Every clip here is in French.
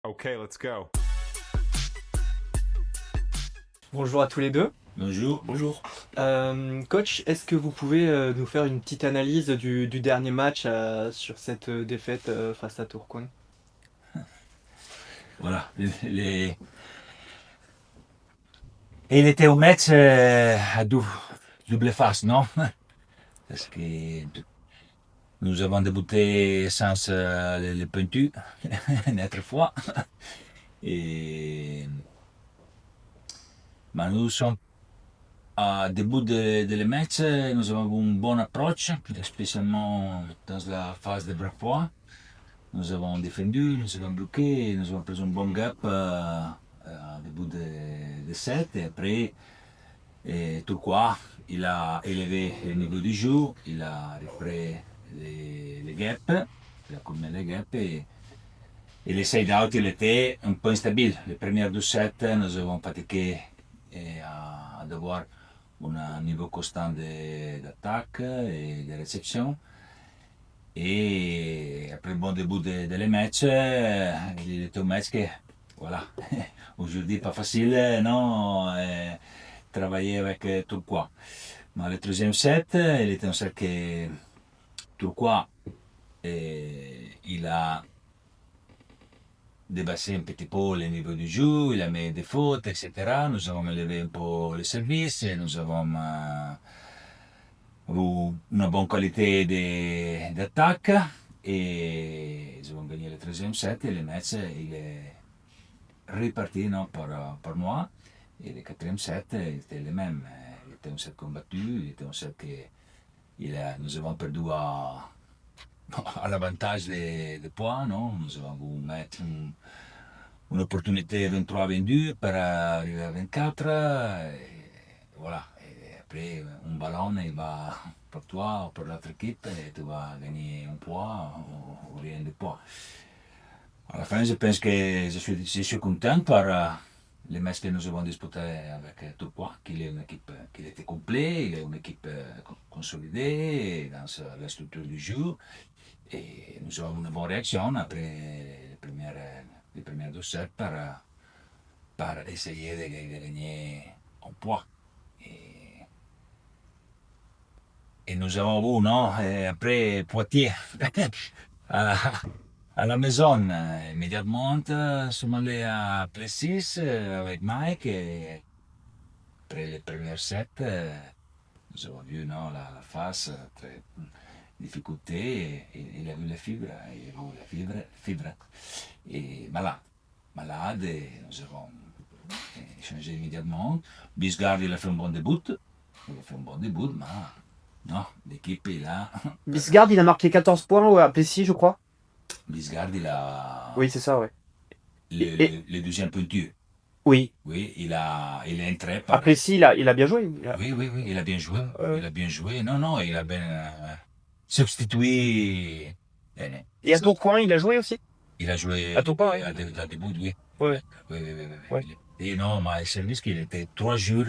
Okay, let's go. Bonjour à tous les deux. Bonjour. Bonjour. Coach, est-ce que vous pouvez nous faire une petite analyse du dernier match sur cette défaite face à Tourcoing? Voilà. Il était au match à double face, non? Parce que nous avons débuté sans les pointus, une autre fois. Et mais nous sommes à début de le match, nous avons une bonne approche, spécialement dans la phase de bras. Nous avons défendu, nous avons bloqué, nous avons pris un bon gap au début de set et après Tourcoing il a élevé le niveau du jeu, il a repris les gaps, il a commis les gaps et les side-out il était un peu instable. Les premières deux sets nous avons pratiqué à devoir un niveau constant d'attaque et de réception. Et après le bon début de le match, il était un match que, voilà, aujourd'hui pas facile, non, travailler avec Tourcoing. Mais le troisième set, il était un set que Tourcoing, il a dépassé un petit peu le niveau du jeu, il a mis des fautes, etc. Nous avons élevé un peu le service, nous avons une bonne qualité d'attaque et ils ont gagné le troisième set et le match il est reparti non, par moi et le quatrième set était le même. Il était un set combattu, il était un set que nous avons perdu à l'avantage des points, non? Nous avons mettre une opportunité 23-22 pour arriver à 24 et voilà. Et après un ballon il va pour toi ou pour l'autre équipe et tu vas gagner un point ou rien de points. À la fin je pense que je suis content par les matchs que nous avons disputés avec Tourcoing, qu'il est une équipe qui était complète, il est une équipe consolidée dans la structure du jeu et nous avons une bonne réaction après les premières deux sets par essayer de gagner un point. Et nous avons vu, non, et après Poitiers, à, à la maison, immédiatement, sommes allés à Plessis avec Mike et après les premières sets, nous avons vu non, la face, très difficulté, et il a vu la fibre, il a vu la fibre, et malade, et nous avons changé immédiatement. Bisgard, il a fait un bon début, mais non, l'équipe est là. Bisgard, il a marqué 14 points à Plessis, je crois. Bisgard, il a Oui, c'est ça, ouais. Et le deuxième pointu. oui, Oui, il est entré à par. Plessis, il a bien joué. Oui, oui, oui, il a bien joué. Ouais. Il a bien joué. Non, non, il a bien substitué. Et à Tourcoing, il a joué aussi? Il a joué À Tourcoing, oui. à début, oui. Ouais, Oui, oui, oui, ouais. oui. Et non, mais c'est juste qu'il était 3 jours.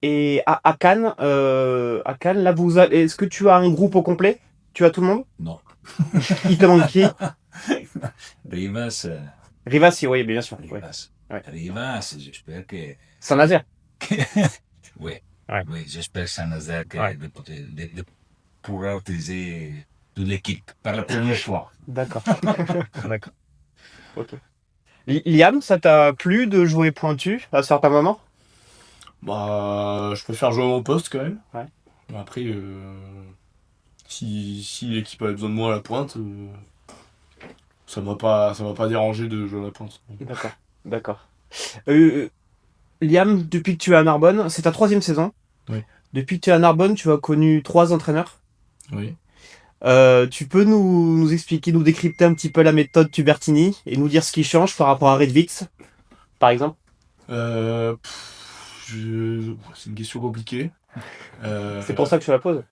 Et à Cannes, là, est-ce que tu as un groupe au complet? Tu as tout le monde? Non. Il te manque qui? Rivas. Rivas, oui, bien sûr. Ouais. Rivas. Ouais. Rivas, j'espère que. Saint-Nazaire. Oui, Ouais. oui, j'espère Saint-Nazaire Ouais. de pourra utiliser toute l'équipe par la première fois. D'accord. D'accord. Ok. Liam, ça t'a plu de jouer pointu à certains moments? Bah, je préfère jouer à mon poste quand même. Ouais. Après, si l'équipe avait besoin de moi à la pointe, ça m'a pas dérangé de jouer à la pointe. D'accord. D'accord. Euh, Liam, depuis que tu es à Narbonne, c'est ta troisième saison. Oui. Depuis que tu es à Narbonne, tu as connu 3 entraîneurs. Oui. Tu peux nous expliquer, nous décrypter un petit peu la méthode Tubertini et nous dire ce qui change par rapport à Redwix, par exemple? C'est une question compliquée. C'est pour ça que je la pose.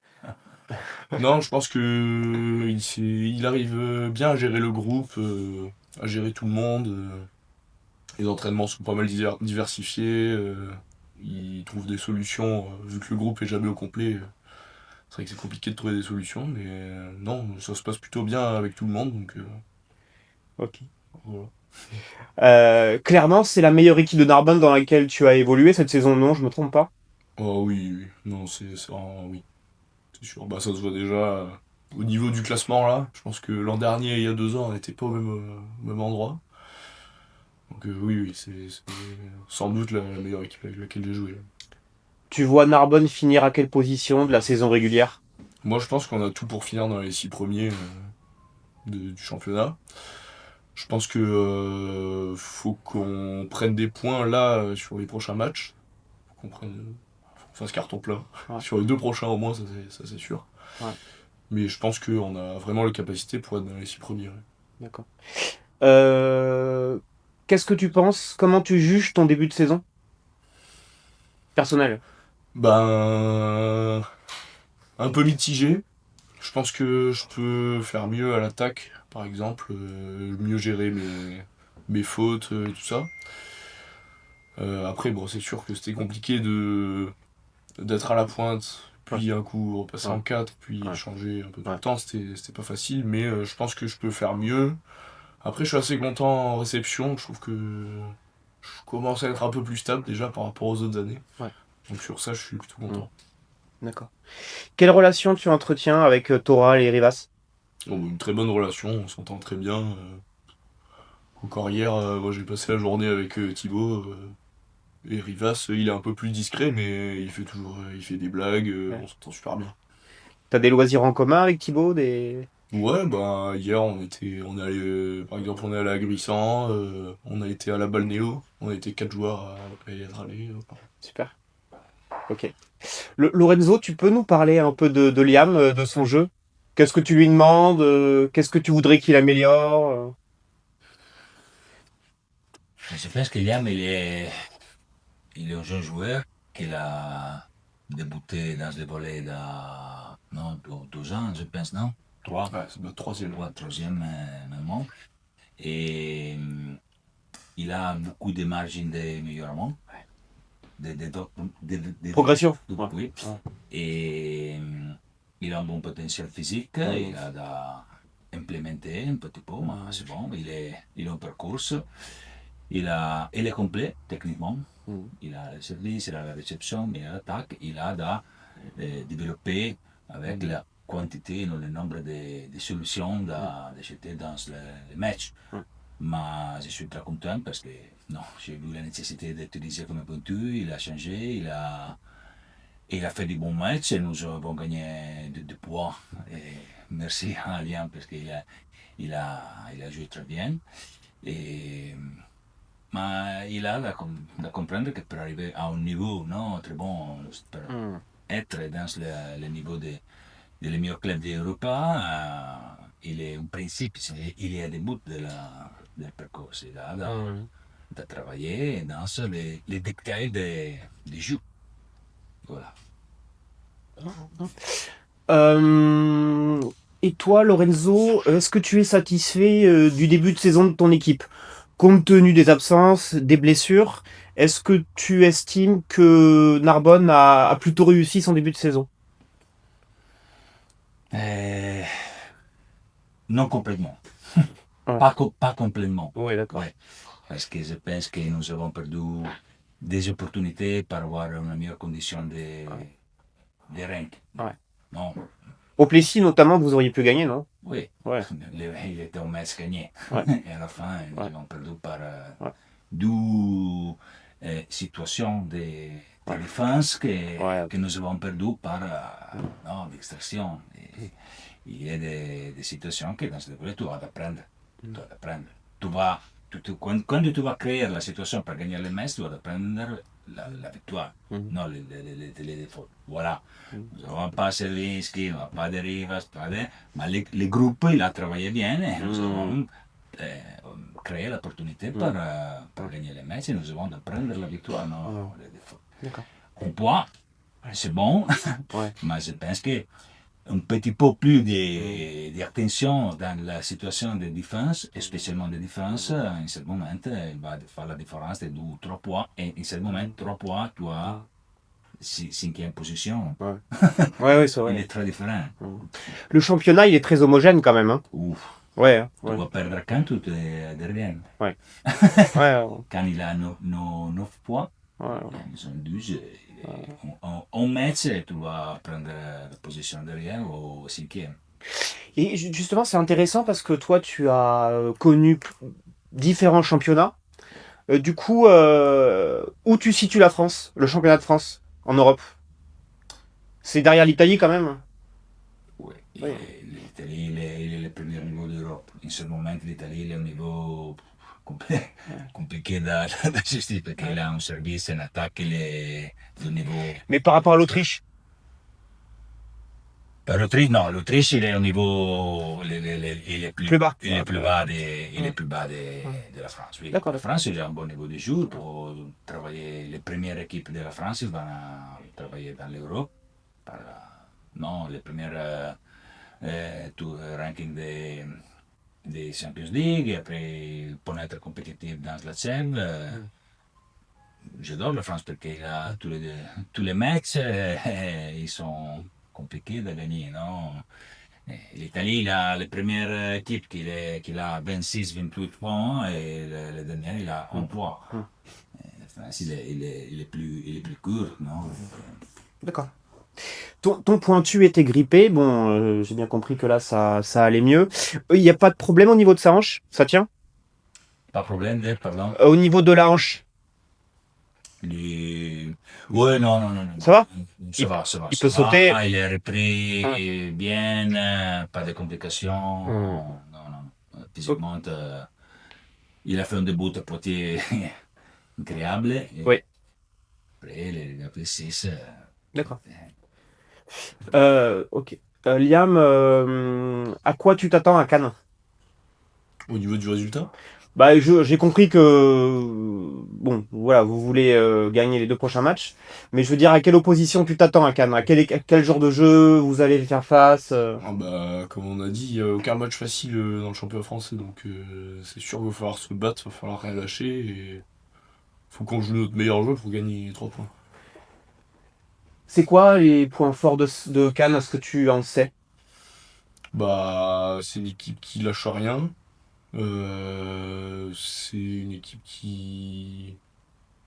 Non, je pense que il arrive bien à gérer le groupe, à gérer tout le monde. Les entraînements sont pas mal diversifiés. Il trouve des solutions, vu que le groupe est jamais au complet. C'est vrai que c'est compliqué de trouver des solutions, mais non, ça se passe plutôt bien avec tout le monde. Donc, Ok. Voilà. Clairement, c'est la meilleure équipe de Narbonne dans laquelle tu as évolué cette saison, non, je me trompe pas? Oh oui, oui. Non, c'est vraiment, oui, c'est sûr. Bah, ça se voit déjà au niveau du classement là. Je pense que l'an dernier, il y a 2 ans, on n'était pas au même endroit. Donc oui, oui, c'est sans doute la meilleure équipe avec laquelle j'ai joué. Tu vois Narbonne finir à quelle position de la saison régulière? Moi, je pense qu'on a tout pour finir dans les 6 premiers du championnat. Je pense que faut qu'on prenne des points là sur les prochains matchs. Faut qu'on fasse carton plein. Ouais. Sur les 2 prochains au moins, ça c'est sûr. Ouais. Mais je pense qu'on a vraiment les capacités pour être dans les 6 premiers. Ouais. D'accord. Qu'est-ce que tu penses? Comment tu juges ton début de saison? Personnel. Ben, un peu mitigé. Je pense que je peux faire mieux à l'attaque, par exemple, mieux gérer mes fautes et tout ça. Après, bon, c'est sûr que c'était compliqué d'être à la pointe, puis un coup repasser Ouais. en 4, puis Ouais. changer un peu tout Ouais. le temps. C'était pas facile, mais je pense que je peux faire mieux. Après, je suis assez content en réception. Je trouve que je commence à être un peu plus stable déjà par rapport aux autres années. Ouais. Donc sur ça, je suis plutôt content. D'accord. Quelle relation tu entretiens avec Toral et Rivas? Bon, une très bonne relation, on s'entend très bien. Encore hier, moi j'ai passé la journée avec Thibaut. Et Rivas, il est un peu plus discret, mais il fait des blagues, Ouais. on s'entend super bien. T'as des loisirs en commun avec Thibaut, des... Ouais, bah hier on est allé, par exemple on est allé à Gruissant, on a été à la Balnéo, on a été 4 joueurs à y être allés. Super. Ok. Lorenzo, tu peux nous parler un peu de Liam, de son jeu? Qu'est-ce que tu lui demandes? Qu'est-ce que tu voudrais qu'il améliore? Je pense que Liam, il est un jeune joueur qu'il a débuté dans le volley il y a non, 12 ans, je pense, non? 3? Ouais, c'est notre troisième. 3e moment. Et il a beaucoup de margines d'améliorement. Progression. Oui. Ouais. Et il a un bon potentiel physique, il a d'implémenter un petit peu, mais c'est bon, il a un parcours. Il est complet techniquement. Il a le service, il a la réception, il a l'attaque, il a développé avec la quantité et le nombre de solutions d'acheter dans les matchs. Mais je suis très content parce que non, j'ai vu la nécessité d'utiliser comme pointu, il a changé, il a fait des bons matchs et nous avons gagné de points. Et merci à Liam parce qu'il a joué très bien. Et, mais il a à comprendre que pour arriver à un niveau non, très bon, pour être dans le niveau des meilleurs clubs d'Europe, il est un principe, il est au début du parcours. Il a de travailler dans les détails des jeux. Voilà. Et toi, Lorenzo, est-ce que tu es satisfait du début de saison de ton équipe? Compte tenu des absences, des blessures, est-ce que tu estimes que Narbonne a plutôt réussi son début de saison? Non complètement. Ouais. Pas complètement. Oui, d'accord. Ouais. Parce que je pense que nous avons perdu des opportunités pour avoir une meilleure condition de rank. Ouais. Non. Au Plessis, notamment, vous auriez pu gagner, non? Oui. Ouais. Il était un match gagné. Ouais. Et à la fin, nous avons perdu par Ouais. deux situations de défense que nous avons perdu par l'extraction. Il y a des situations que dans ce cas tu vas apprendre. Quand tu vas créer la situation pour gagner le match, tu vas apprendre la victoire, non les défauts. Voilà. Nous n'avons pas Servinski, nous n'avons pas de Rivas, mais le groupe il a travaillé bien et nous avons créé l'opportunité pour gagner le match et nous avons apprendre la victoire, non les défauts. D'accord. Un point, c'est bon, Ouais. mais je pense que un petit peu plus d'attention dans la situation de défense, et spécialement de défense, en ce moment, il va faire la différence de 2 ou 3 points. Et en ce moment, 3 points, tu as 5e position. Ouais, c'est vrai. Il est très différent. Le championnat, il est très homogène quand même. Hein. Ouf. Ouais, hein, Tu ouais, vas perdre Cannes, tout est derrière. ouais. Ouais, Cannes, il a 9 points. ouais, Ils ont 12. ouais. En match, tu vas prendre la position derrière au cinquième. Et justement, c'est intéressant parce que toi, tu as connu différents championnats. Du coup, où tu situes la France, le championnat de France en Europe? C'est derrière l'Italie quand même. Oui, Oui. l'Italie, il est le premier niveau d'Europe. En ce moment, l'Italie, il est au niveau compl- Ouais. compliqué da gestire perché Ouais. il a un service, un attaque, il est de niveau. Mais par rapport à l'Autriche, Per l'Autriche, no, l'Autriche il est au niveau, plus bas. il est plus bas, il est Ouais. plus bas Ouais. de la France. Oui. D'accord, La d'accord. France, il a un bon niveau de jeu pour travailler. Les premières équipes de la France, ils vont travailler dans l'Europe. Non, les premières ranking des Champions League, et après pour être compétitif dans la scène. Mm. J'adore la France parce qu'il a tous les matchs, ils sont compliqués à gagner. Non. L'Italie, il a la première équipe qu'il a 26-28 points et le dernier, il a un Mm. point. Mm. La France, il est plus court. Non. D'accord. Ton pointu était grippé. Bon, j'ai bien compris que là, ça allait mieux. Il n'y a pas de problème au niveau de sa hanche? Ça tient? Pas de problème, pardon. Au niveau de la hanche, Les... Ouais, non, non, non, non. ça va? Ça Il, va, ça va, il ça peut va. sauter. Ah, il est Hein. repris bien, pas de complications. Mm. Non, non. Ok. Physiquement, il a fait un début à Poitiers incroyable. Et Oui, après, les gars précis. d'accord. Ok. Liam, à quoi tu t'attends à Cannes? Au niveau du résultat, Bah, j'ai compris que bon, voilà, vous voulez gagner les deux prochains matchs, mais je veux dire à quelle opposition tu t'attends à Cannes, à quel genre de jeu vous allez faire face ah bah, comme on a dit, il n'y a aucun match facile dans le championnat français, donc c'est sûr qu'il va falloir se battre, il va falloir rien lâcher, et faut qu'on joue notre meilleur jeu pour gagner 3 points. C'est quoi les points forts de Cannes, est-ce que tu en sais? Bah, c'est une équipe qui lâche rien, c'est une équipe qui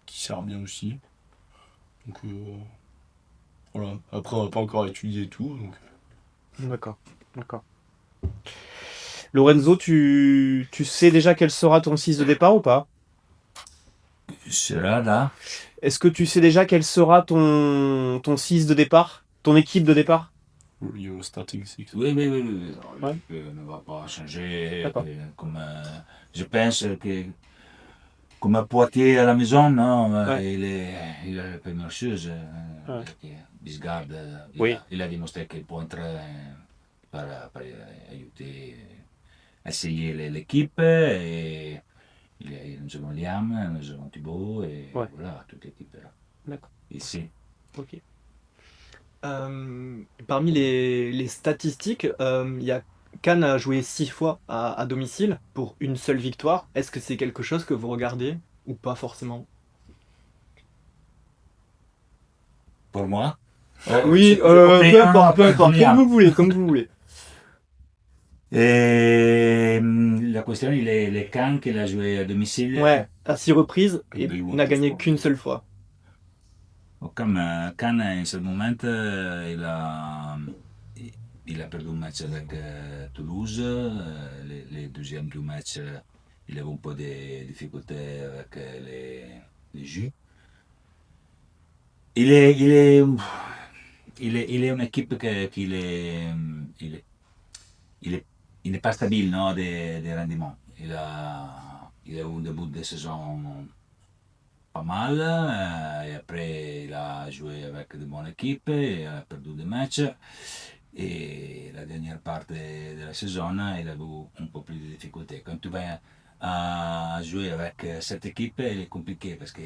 sert bien aussi, donc voilà. Après, on n'a pas encore étudié tout, donc D'accord, d'accord. Lorenzo, tu sais déjà quel sera ton 6 de départ ou pas? Sera là. Est-ce que tu sais déjà quel sera ton 6 de départ? Ton équipe de départ? le starting six. Oui, oui, oui, oui. Non, Ouais, l'équipe ne va pas changer. d'accord. Comme, je pense que comme à Poitiers à la maison, non, Ouais, il a la première chose. ouais. Bisgard, Oui, il a démontré qu'il peut entrer pour aider, essayer l'équipe. Et nous avons Liam, nous avons Thibaut, et ouais, voilà, toute l'équipe est là. d'accord. Ici. Ok. Parmi les statistiques, il y a Cannes a joué 6 fois à domicile pour une seule victoire. Est-ce que c'est quelque chose que vous regardez ou pas forcément? Pour moi, Oui, peu importe, comme vous voulez, comme vous voulez. Et la question, il est les Cannes qu'il a joué à domicile. Ouais, à 6 reprises et They want n'a to gagné score. qu'une seule fois. Comme Cannes, en ce moment, il a perdu un match avec Toulouse. Les deuxièmes deux matchs, il avait un peu de difficultés avec les jeux. Il est, il est, il est une équipe il est, il n'est pas stable non, des rendements. Il a eu un début de saison pas mal, et après il a joué avec de bonnes équipes, il a perdu des matchs, et la dernière partie de la saison, il a eu un peu plus de difficultés. Quand tu vas à jouer avec cette équipe, il est compliqué parce que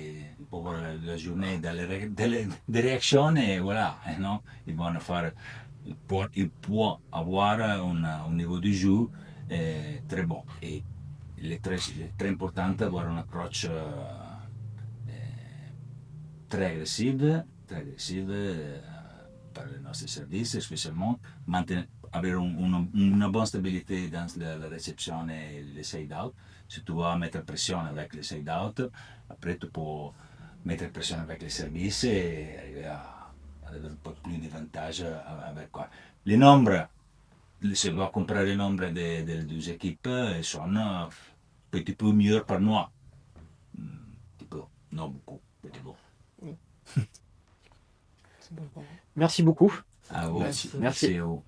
pour voir la journée des réactions, et voilà, non? Ils vont faire, il peut avoir un niveau de jeu très bon. Et il est très important d'avoir un approche très agressive par les nostri servizi, spécialement avere una bonne stabilité dans la réception et les side-out. Si tu dois mettre pression avec les side-out, après tu peux mettre pression avec les services et arriver à avoir un peu plus d'avantages avec quoi. Les nombres, si tu dois comparer les nombres des deux équipes, ils sont un petit peu mieux par mois. Petit peu, non beaucoup, petit peu. Merci beaucoup. À vous. Merci. Merci. À vous.